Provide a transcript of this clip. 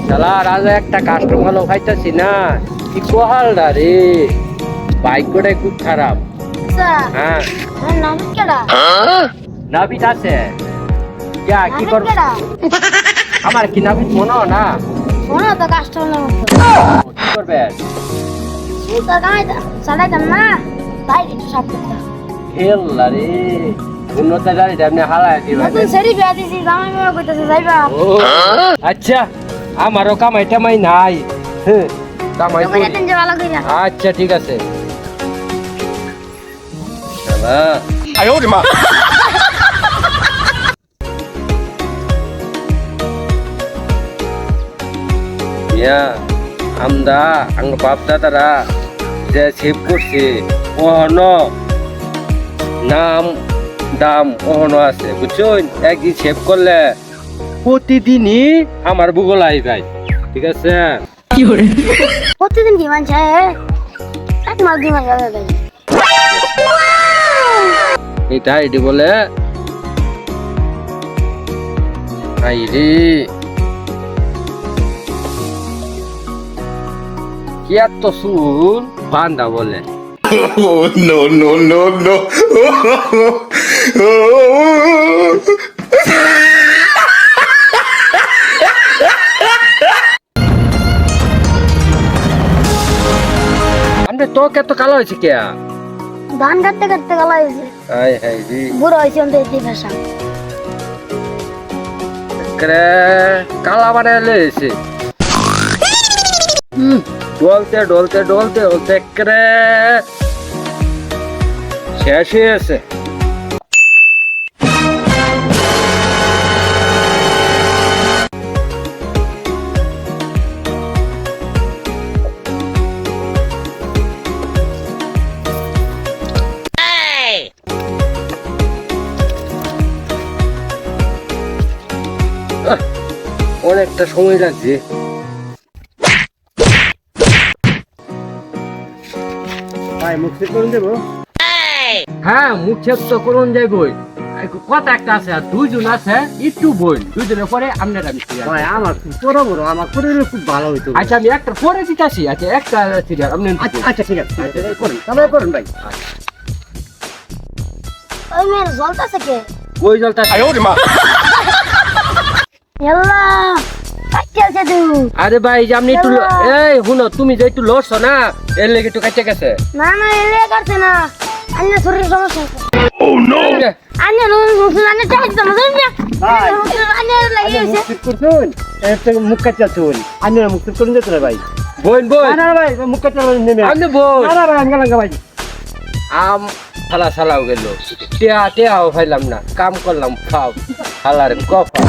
শালা রাজা একটা কাস্টমার খাইতেছি না কি কোহালডা রে বাইকটাই খুব খারাপ। হ্যাঁ নাবিদ কেডা? নাবিদ আছে কি কর নাবিদ কেডা? আমার কি নাবিদ মনে হয় না শোনো তো কাস্টমার মতো কি করবে সুতা গায় চালাইতাম না তাই একটু সাপ করতাম। হেল্লা রে উন্নত জানি আপনি হালায় দিবেন। নতুন সেরি বিয়া দিছি জামাই মেয়ে কইতাছে যাইবা। ও আচ্ছা আমারও কামাই টামাই নাই। হ্যাঁ কামাই তোকে যেতেন যে ভালো কইরা। আচ্ছা ঠিক আছে শালা ইয়া আমরা আঙ্গ বাপ দাদারা যে সেভ করছে ওহন নাম দাম ওহন আছে বুঝছেন। একদিন সেভ করলে প্রতিদিনই আমার ভূগোল আই ভাই ঠিক আছে। প্রতিদিন কি মানছে এক মাস 2 মাস আগে যাই এটা এটি বলে আই রে কি এত চুল বান্দা বলে। Oh, no, no, no, no. আমরা তোকে এত কালো হয়েছে কে ধান কাটতে কাটতে গলা হয়েছে আই হাই রে বুড়ো হয়েছে অন্ত এতে ভাষা করে কালা বানায় লয়েছে ডলতে ডলতে ডলতে ডলতে করে শেষ হয়ে আছে। অনেকটা সময় লাগছে। ভাই মুখ চেক করুন দেবো? হ্যাঁ মুখ চেক তো করুন যাইবই। কথা একটা আছে আর দুইজন আছে একটু বই দুইজনের পরে আপনার আমি ভাই আমার বড় বড় আমার করে খুব ভালো হইতো। আচ্ছা আমি একটা পরে দিতেছি। আচ্ছা একটা সিরিয়াল আপনি আচ্ছা ঠিক আছে করেন তবে করেন ভাই। ওই মেয়ের জ্বলতাছে কে? ওই জলটা ইয়াল্লা কাটতেছে তুই। আরে ভাই যে আপনি একটু এই শুনো তুমি যে একটু লড়ছো না এর লেগে একটু কাটতে গেছে। না না এলে কাটছে না আন্য শরীর সমস্যা আছে। ও নো আন্য মুসুল আন্য চাইতে না জানি না আন্য লাগি হইছে মুখ করছুন একটা মুখ কাটছুন আন্য মুখ করুন যেতে রে ভাই। বোন বোন না না ভাই মুখ কাটতে নেমে আপনি বোন না না ভাই আঙ্গালাঙ্গা ভাই আম শালা শালাও গেল টিয়া টিয়াও খাইলাম না কাম করলাম খাও শালার কফা